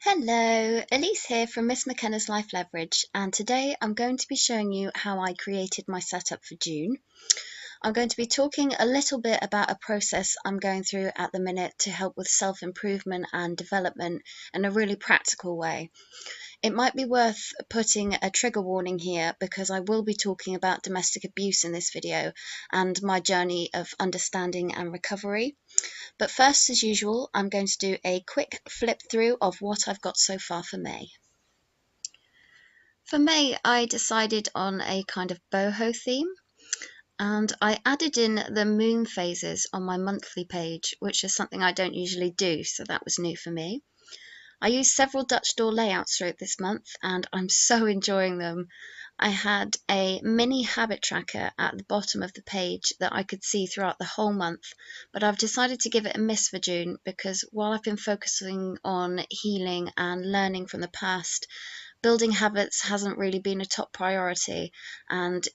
Hello, Elise here from Miss McKenna's Life Leverage, and today I'm going to be showing you how I created my setup for June. I'm going to be talking a little bit about a process I'm going through at the minute to help with self-improvement and development in a really practical way. It might be worth putting a trigger warning here because I will be talking about domestic abuse in this video and my journey of understanding and recovery. But first, as usual, I'm going to do a quick flip through of what I've got so far for May. For May, I decided on a kind of boho theme, and I added in the moon phases on my monthly page, which is something I don't usually do, so that was new for me. I used several Dutch door layouts throughout this month, and I'm so enjoying them. I had a mini habit tracker at the bottom of the page that I could see throughout the whole month, but I've decided to give it a miss for June because while I've been focusing on healing and learning from the past, building habits hasn't really been a top priority, and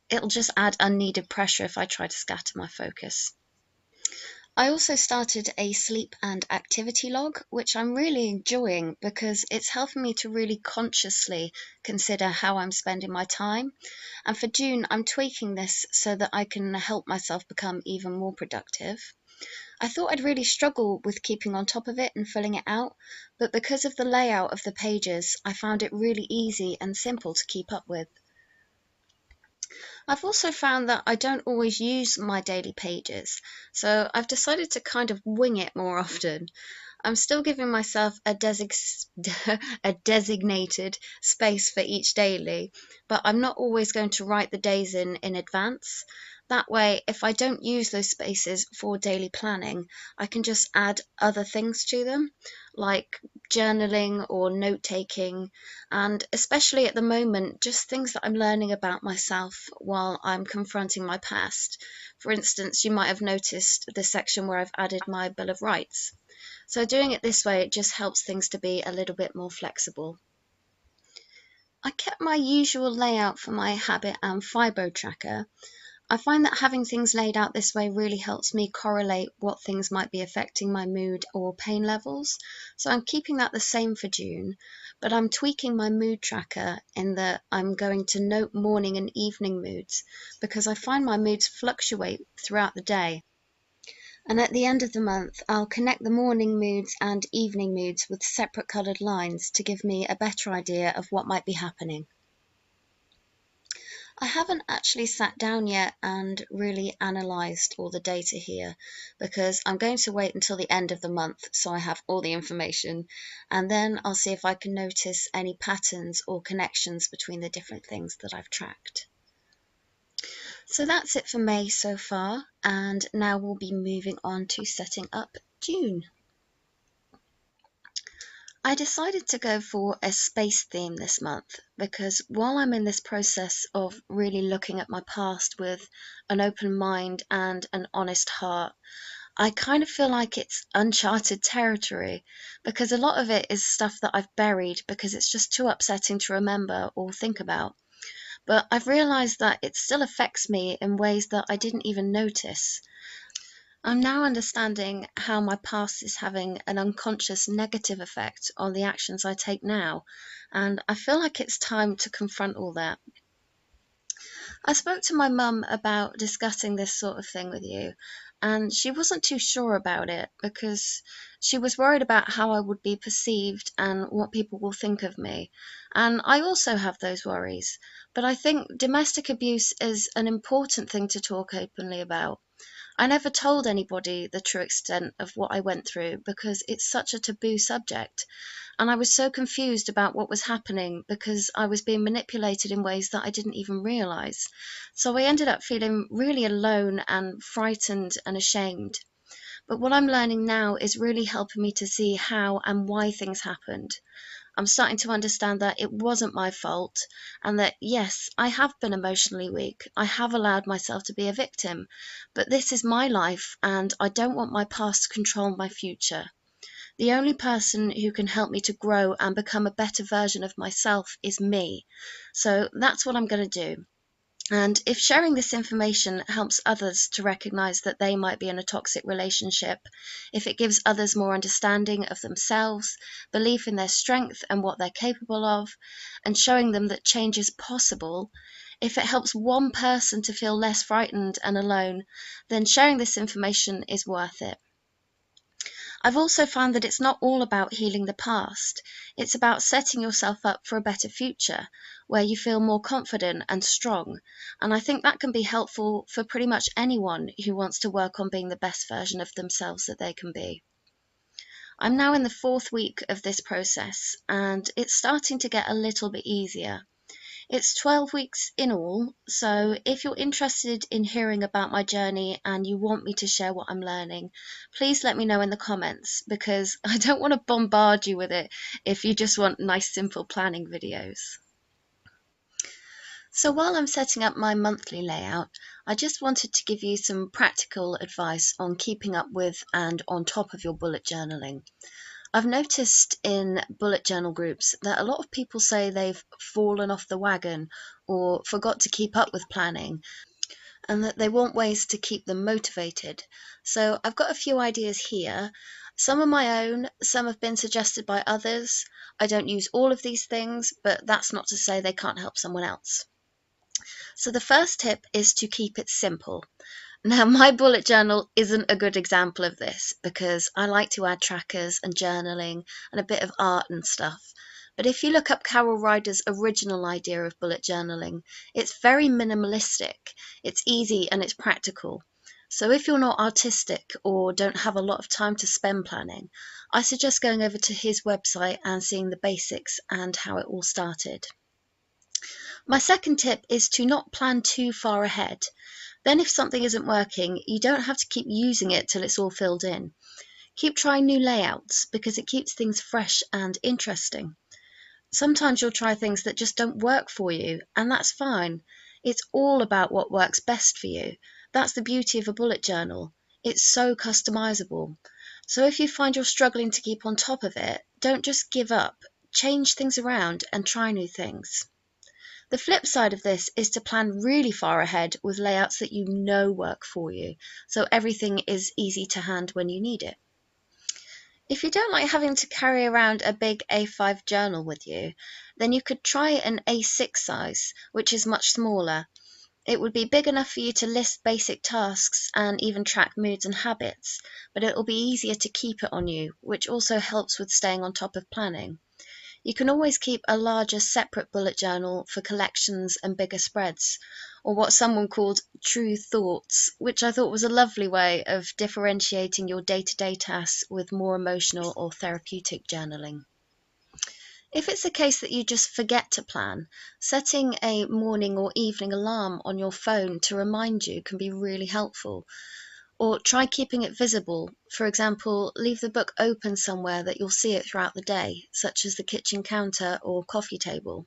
it'll just add unneeded pressure if I try to scatter my focus. I also started a sleep and activity log, which I'm really enjoying because it's helping me to really consciously consider how I'm spending my time. And for June, I'm tweaking this so that I can help myself become even more productive. I thought I'd really struggle with keeping on top of it and filling it out, but because of the layout of the pages, I found it really easy and simple to keep up with. I've also found that I don't always use my daily pages, so I've decided to kind of wing it more often. I'm still giving myself a designated space for each daily, but I'm not always going to write the days in advance. That way, if I don't use those spaces for daily planning, I can just add other things to them, like journaling or note taking, and especially at the moment, just things that I'm learning about myself while I'm confronting my past. For instance, you might have noticed the section where I've added my Bill of Rights. So doing it this way, it just helps things to be a little bit more flexible. I kept my usual layout for my habit and fibro tracker. I find that having things laid out this way really helps me correlate what things might be affecting my mood or pain levels. So I'm keeping that the same for June, but I'm tweaking my mood tracker in that I'm going to note morning and evening moods because I find my moods fluctuate throughout the day. And at the end of the month, I'll connect the morning moods and evening moods with separate coloured lines to give me a better idea of what might be happening. I haven't actually sat down yet and really analysed all the data here because I'm going to wait until the end of the month so I have all the information, and then I'll see if I can notice any patterns or connections between the different things that I've tracked. So that's it for May so far, and now we'll be moving on to setting up June. I decided to go for a space theme this month because while I'm in this process of really looking at my past with an open mind and an honest heart, I kind of feel like it's uncharted territory because a lot of it is stuff that I've buried because it's just too upsetting to remember or think about. But I've realised that it still affects me in ways that I didn't even notice. I'm now understanding how my past is having an unconscious negative effect on the actions I take now, and I feel like it's time to confront all that. I spoke to my mum about discussing this sort of thing with you, and she wasn't too sure about it because she was worried about how I would be perceived and what people will think of me. And I also have those worries, but I think domestic abuse is an important thing to talk openly about. I never told anybody the true extent of what I went through because it's such a taboo subject, and I was so confused about what was happening because I was being manipulated in ways that I didn't even realise. So I ended up feeling really alone and frightened and ashamed. But what I'm learning now is really helping me to see how and why things happened. I'm starting to understand that it wasn't my fault, and that yes, I have been emotionally weak. I have allowed myself to be a victim, but this is my life, and I don't want my past to control my future. The only person who can help me to grow and become a better version of myself is me. So that's what I'm going to do. And if sharing this information helps others to recognize that they might be in a toxic relationship, if it gives others more understanding of themselves, belief in their strength and what they're capable of, and showing them that change is possible, if it helps one person to feel less frightened and alone, then sharing this information is worth it. I've also found that it's not all about healing the past. It's about setting yourself up for a better future where you feel more confident and strong. And I think that can be helpful for pretty much anyone who wants to work on being the best version of themselves that they can be. I'm now in the 4th week of this process, and it's starting to get a little bit easier. It's 12 weeks in all, so if you're interested in hearing about my journey and you want me to share what I'm learning, please let me know in the comments, because I don't want to bombard you with it if you just want nice simple planning videos. So while I'm setting up my monthly layout, I just wanted to give you some practical advice on keeping up with and on top of your bullet journaling. I've noticed in bullet journal groups that a lot of people say they've fallen off the wagon or forgot to keep up with planning, and that they want ways to keep them motivated. So I've got a few ideas here. Some are my own, some have been suggested by others. I don't use all of these things, but that's not to say they can't help someone else. So the first tip is to keep it simple. Now, my bullet journal isn't a good example of this because I like to add trackers and journaling and a bit of art and stuff. But if you look up Carol Ryder's original idea of bullet journaling, it's very minimalistic, it's easy and it's practical. So if you're not artistic or don't have a lot of time to spend planning, I suggest going over to his website and seeing the basics and how it all started. My second tip is to not plan too far ahead. Then if something isn't working, you don't have to keep using it till it's all filled in. Keep trying new layouts because it keeps things fresh and interesting. Sometimes you'll try things that just don't work for you, and that's fine. It's all about what works best for you. That's the beauty of a bullet journal. It's so customizable. So if you find you're struggling to keep on top of it, don't just give up. Change things around and try new things. The flip side of this is to plan really far ahead with layouts that you know work for you, so everything is easy to hand when you need it. If you don't like having to carry around a big A5 journal with you, then you could try an A6 size, which is much smaller. It would be big enough for you to list basic tasks and even track moods and habits, but it will be easier to keep it on you, which also helps with staying on top of planning. You can always keep a larger separate bullet journal for collections and bigger spreads, or what someone called true thoughts, which I thought was a lovely way of differentiating your day-to-day tasks with more emotional or therapeutic journaling. If it's a case that you just forget to plan, setting a morning or evening alarm on your phone to remind you can be really helpful. Or try keeping it visible. For example, leave the book open somewhere that you'll see it throughout the day, such as the kitchen counter or coffee table.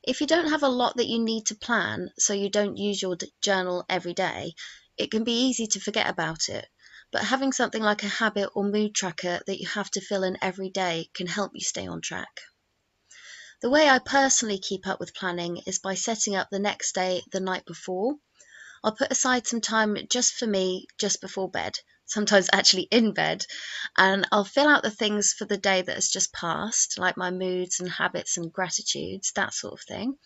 If you don't have a lot that you need to plan, so you don't use your journal every day, it can be easy to forget about it. But having something like a habit or mood tracker that you have to fill in every day can help you stay on track. The way I personally keep up with planning is by setting up the next day the night before. I'll put aside some time just for me just before bed, sometimes actually in bed, and I'll fill out the things for the day that has just passed, like my moods and habits and gratitudes, that sort of thing.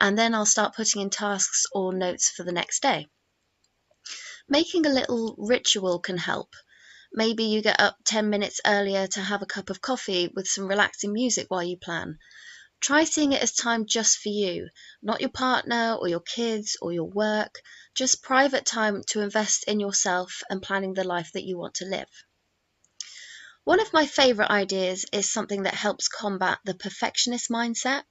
And then I'll start putting in tasks or notes for the next day. Making a little ritual can help. Maybe you get up 10 minutes earlier to have a cup of coffee with some relaxing music while you plan. Try seeing it as time just for you, not your partner or your kids or your work, just private time to invest in yourself and planning the life that you want to live. One of my favourite ideas is something that helps combat the perfectionist mindset.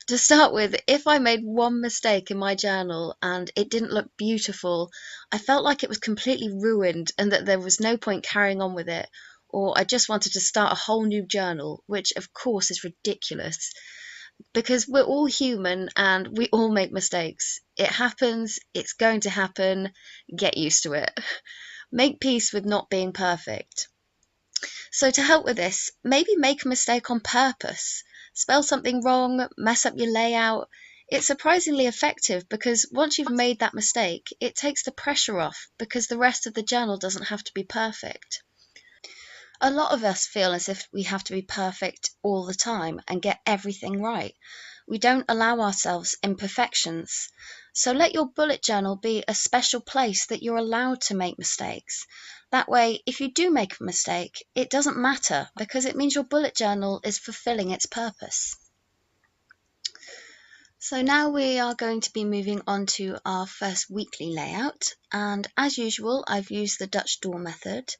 To start with, if I made one mistake in my journal and it didn't look beautiful, I felt like it was completely ruined and that there was no point carrying on with it, or I just wanted to start a whole new journal, which of course is ridiculous. Because we're all human and we all make mistakes. It happens, it's going to happen, get used to it. Make peace with not being perfect. So to help with this, maybe make a mistake on purpose. Spell something wrong, mess up your layout. It's surprisingly effective because once you've made that mistake, it takes the pressure off because the rest of the journal doesn't have to be perfect. A lot of us feel as if we have to be perfect all the time and get everything right. We don't allow ourselves imperfections. So let your bullet journal be a special place that you're allowed to make mistakes. That way, if you do make a mistake, it doesn't matter because it means your bullet journal is fulfilling its purpose. So now we are going to be moving on to our first weekly layout, and as usual I've used the Dutch door method,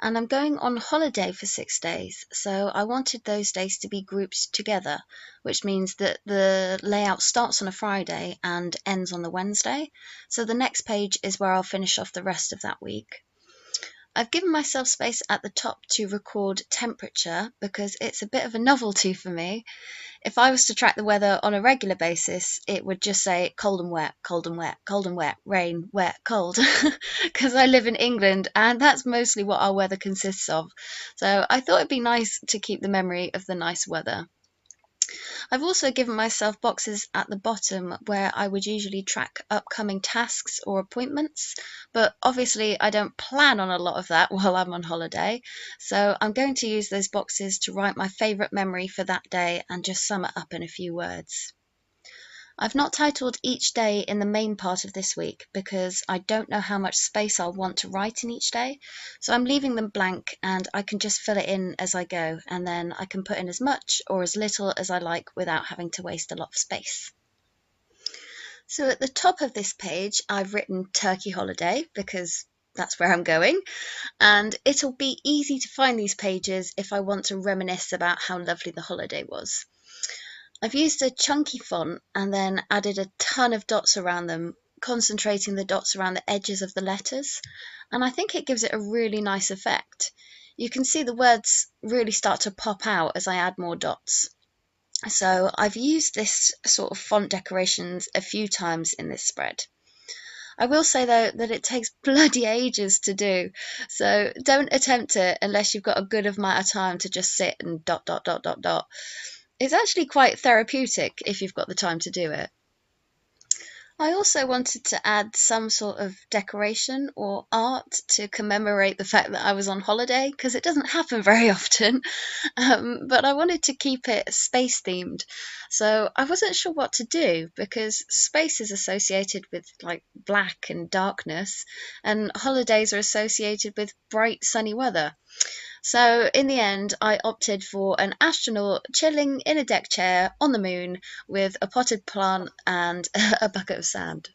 and I'm going on holiday for 6 days, so I wanted those days to be grouped together, which means that the layout starts on a Friday and ends on the Wednesday, so the next page is where I'll finish off the rest of that week. I've given myself space at the top to record temperature because it's a bit of a novelty for me. If I was to track the weather on a regular basis, it would just say cold and wet, cold and wet, cold and wet, rain, wet, cold, because I live in England and that's mostly what our weather consists of. So I thought it'd be nice to keep the memory of the nice weather. I've also given myself boxes at the bottom where I would usually track upcoming tasks or appointments, but obviously I don't plan on a lot of that while I'm on holiday, so I'm going to use those boxes to write my favourite memory for that day and just sum it up in a few words. I've not titled each day in the main part of this week because I don't know how much space I'll want to write in each day, so I'm leaving them blank and I can just fill it in as I go, and then I can put in as much or as little as I like without having to waste a lot of space. So at the top of this page I've written Turkey holiday because that's where I'm going, and it'll be easy to find these pages if I want to reminisce about how lovely the holiday was. I've used a chunky font and then added a ton of dots around them, concentrating the dots around the edges of the letters, and I think it gives it a really nice effect. You can see the words really start to pop out as I add more dots. So I've used this sort of font decorations a few times in this spread. I will say though that it takes bloody ages to do, so don't attempt it unless you've got a good amount of time to just sit and dot dot dot dot dot. It's actually quite therapeutic if you've got the time to do it. I also wanted to add some sort of decoration or art to commemorate the fact that I was on holiday, because it doesn't happen very often, but I wanted to keep it space themed. So I wasn't sure what to do because space is associated with like black and darkness, and holidays are associated with bright sunny weather. So in the end, I opted for an astronaut chilling in a deck chair on the moon with a potted plant and a bucket of sand.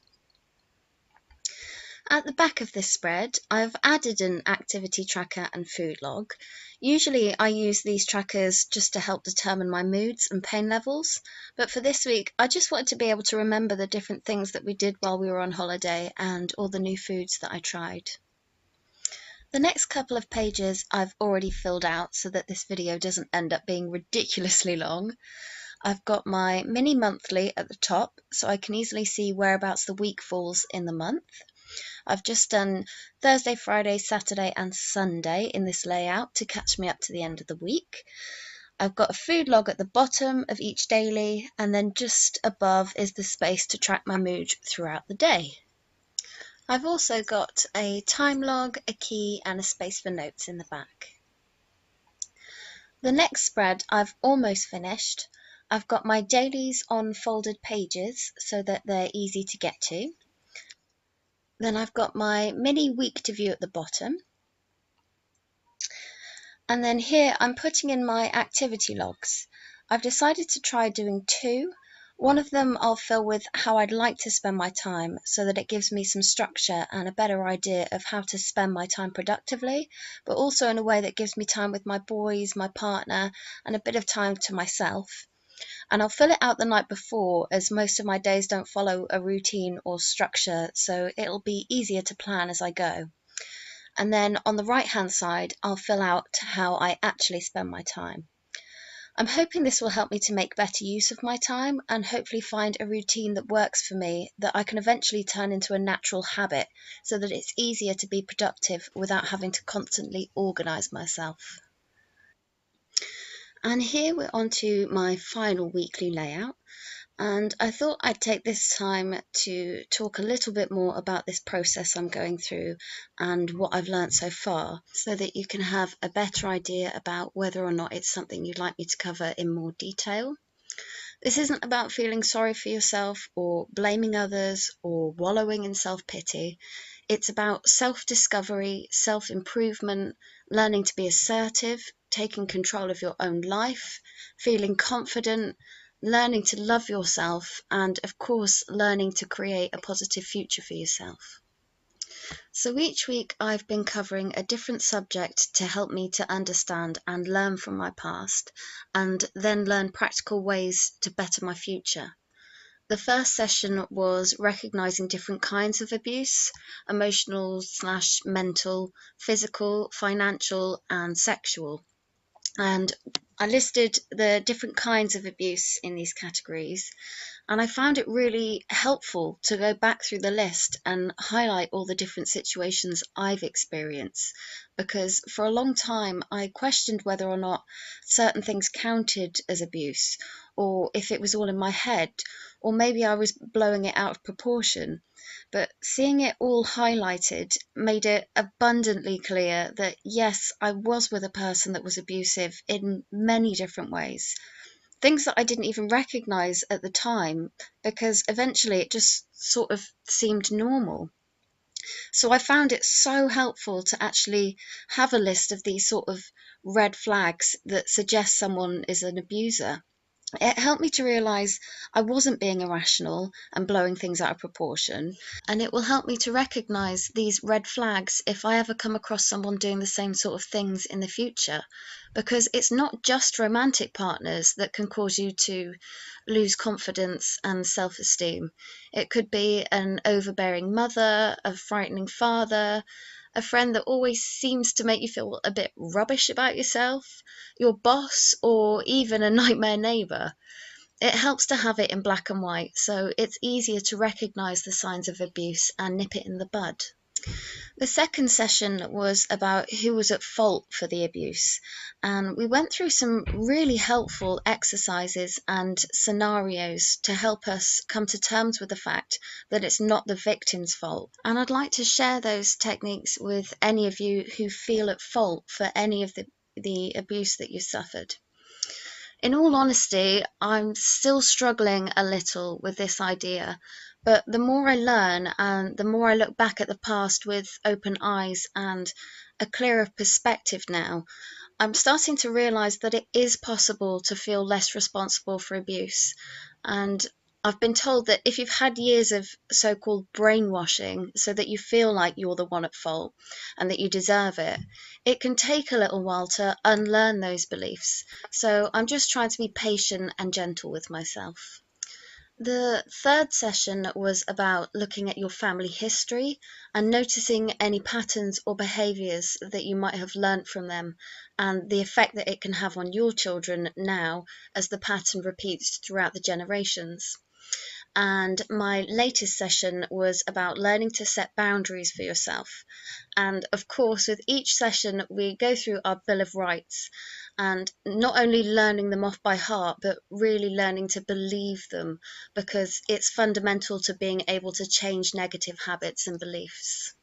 At the back of this spread, I've added an activity tracker and food log. Usually I use these trackers just to help determine my moods and pain levels, but for this week I just wanted to be able to remember the different things that we did while we were on holiday and all the new foods that I tried. The next couple of pages I've already filled out so that this video doesn't end up being ridiculously long. I've got my mini monthly at the top so I can easily see whereabouts the week falls in the month. I've just done Thursday, Friday, Saturday and Sunday in this layout to catch me up to the end of the week. I've got a food log at the bottom of each daily, and then just above is the space to track my mood throughout the day. I've also got a time log, a key and a space for notes in the back. The next spread I've almost finished. I've got my dailies on folded pages so that they're easy to get to. Then I've got my mini week to view at the bottom. And then here I'm putting in my activity logs. I've decided to try doing two. One of them I'll fill with how I'd like to spend my time so that it gives me some structure and a better idea of how to spend my time productively, but also in a way that gives me time with my boys, my partner, and a bit of time to myself. And I'll fill it out the night before, as most of my days don't follow a routine or structure, so it'll be easier to plan as I go. And then on the right hand side I'll fill out how I actually spend my time. I'm hoping this will help me to make better use of my time and hopefully find a routine that works for me that I can eventually turn into a natural habit so that it's easier to be productive without having to constantly organise myself. And here we're on to my final weekly layout. And I thought I'd take this time to talk a little bit more about this process I'm going through and what I've learned so far, so that you can have a better idea about whether or not it's something you'd like me to cover in more detail. This isn't about feeling sorry for yourself or blaming others or wallowing in self-pity. It's about self-discovery, self-improvement, learning to be assertive, taking control of your own life, feeling confident, learning to love yourself, and of course, learning to create a positive future for yourself. So each week I've been covering a different subject to help me to understand and learn from my past, and then learn practical ways to better my future. The first session was recognizing different kinds of abuse: emotional/mental, physical, financial, and sexual. And I listed the different kinds of abuse in these categories, and I found it really helpful to go back through the list and highlight all the different situations I've experienced, because for a long time I questioned whether or not certain things counted as abuse, or if it was all in my head, or maybe I was blowing it out of proportion. But seeing it all highlighted made it abundantly clear that yes, I was with a person that was abusive in many different ways, things that I didn't even recognize at the time, because eventually it just sort of seemed normal. So I found it so helpful to actually have a list of these sort of red flags that suggest someone is an abuser. It helped me to realize I wasn't being irrational and blowing things out of proportion. And it will help me to recognize these red flags if I ever come across someone doing the same sort of things in the future. Because it's not just romantic partners that can cause you to lose confidence and self esteem. It could be an overbearing mother, a frightening father, a friend that always seems to make you feel a bit rubbish about yourself, your boss, or even a nightmare neighbor. It helps to have it in black and white, so it's easier to recognize the signs of abuse and nip it in the bud. The second session was about who was at fault for the abuse, and we went through some really helpful exercises and scenarios to help us come to terms with the fact that it's not the victim's fault. And I'd like to share those techniques with any of you who feel at fault for any of the abuse that you suffered. In all honesty, I'm still struggling a little with this idea, but the more I learn and the more I look back at the past with open eyes and a clearer perspective now, I'm starting to realize that it is possible to feel less responsible for abuse. And I've been told that if you've had years of so-called brainwashing so that you feel like you're the one at fault and that you deserve it, it can take a little while to unlearn those beliefs. So I'm just trying to be patient and gentle with myself. The third session was about looking at your family history and noticing any patterns or behaviours that you might have learnt from them, and the effect that it can have on your children now as the pattern repeats throughout the generations. And my latest session was about learning to set boundaries for yourself. And of course, with each session, we go through our Bill of Rights, and not only learning them off by heart, but really learning to believe them, because it's fundamental to being able to change negative habits and beliefs.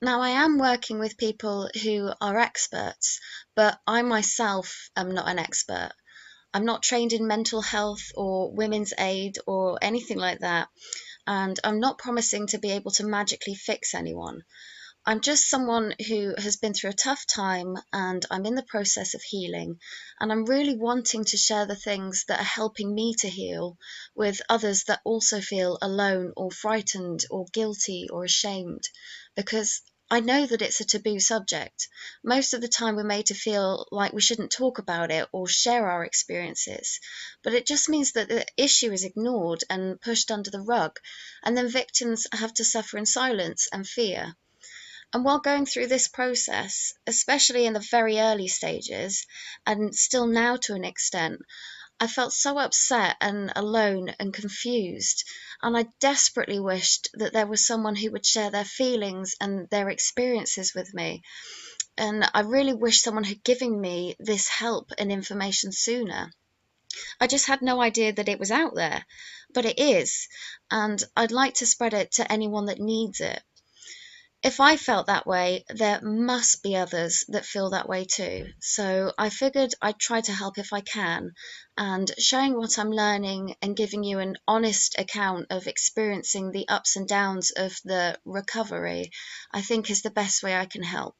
Now, I am working with people who are experts, but I myself am not an expert. I'm not trained in mental health or women's aid or anything like that, and I'm not promising to be able to magically fix anyone. I'm just someone who has been through a tough time, and I'm in the process of healing, and I'm really wanting to share the things that are helping me to heal with others that also feel alone or frightened or guilty or ashamed, because I know that it's a taboo subject. Most of the time we're made to feel like we shouldn't talk about it or share our experiences, but it just means that the issue is ignored and pushed under the rug, and then victims have to suffer in silence and fear. And while going through this process, especially in the very early stages, and still now to an extent, I felt so upset and alone and confused, and I desperately wished that there was someone who would share their feelings and their experiences with me. And I really wish someone had given me this help and information sooner. I just had no idea that it was out there, but it is, and I'd like to spread it to anyone that needs it. If I felt that way, there must be others that feel that way too. So I figured I'd try to help if I can, and sharing what I'm learning and giving you an honest account of experiencing the ups and downs of the recovery, I think is the best way I can help.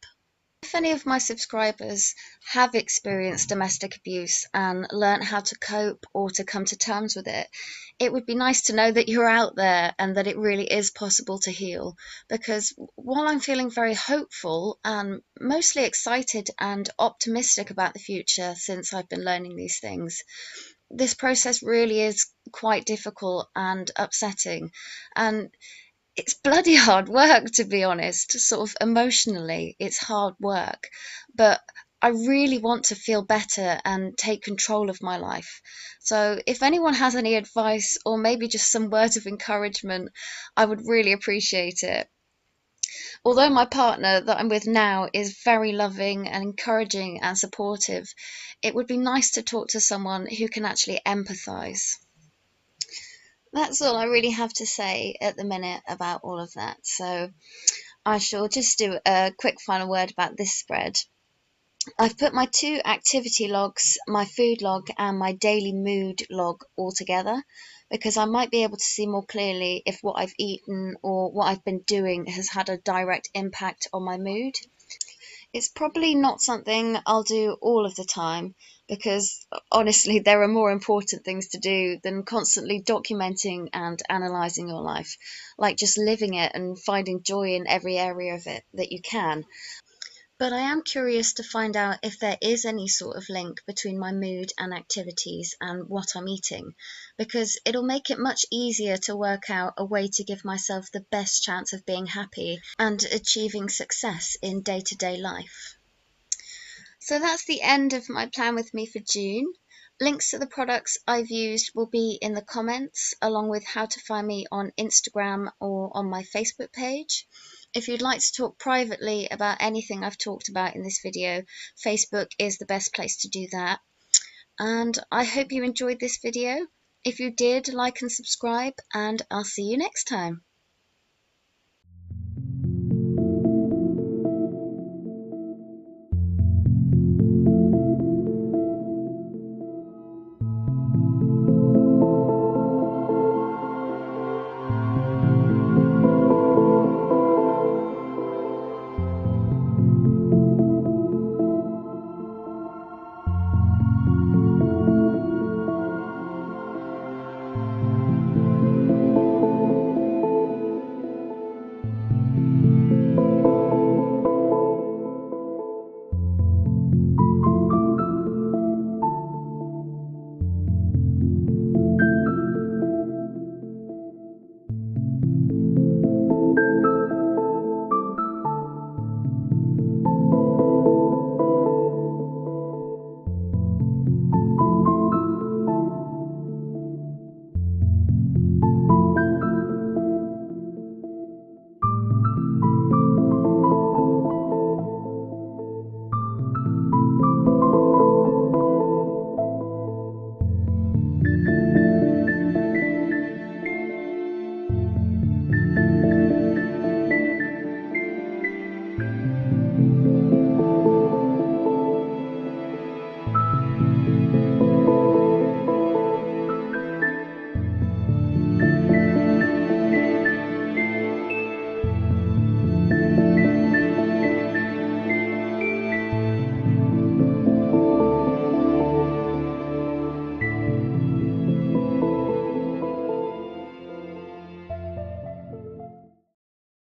If any of my subscribers have experienced domestic abuse and learnt how to cope or to come to terms with it would be nice to know that you're out there and that it really is possible to heal. Because while I'm feeling very hopeful and mostly excited and optimistic about the future since I've been learning these things, this process really is quite difficult and upsetting. And it's bloody hard work, to be honest. Sort of emotionally, it's hard work, but I really want to feel better and take control of my life. So if anyone has any advice or maybe just some words of encouragement, I would really appreciate it. Although my partner that I'm with now is very loving and encouraging and supportive, it would be nice to talk to someone who can actually empathize. That's all I really have to say at the minute about all of that. So I shall just do a quick final word about this spread. I've put my 2 activity logs, my food log and my daily mood log all together, because I might be able to see more clearly if what I've eaten or what I've been doing has had a direct impact on my mood. It's probably not something I'll do all of the time, because honestly, there are more important things to do than constantly documenting and analysing your life, like just living it and finding joy in every area of it that you can. But I am curious to find out if there is any sort of link between my mood and activities and what I'm eating, because it'll make it much easier to work out a way to give myself the best chance of being happy and achieving success in day-to-day life. So that's the end of my plan with me for June. Links to the products I've used will be in the comments, along with how to find me on Instagram or on my Facebook page. If you'd like to talk privately about anything I've talked about in this video, Facebook is the best place to do that. And I hope you enjoyed this video. If you did, like and subscribe, and I'll see you next time.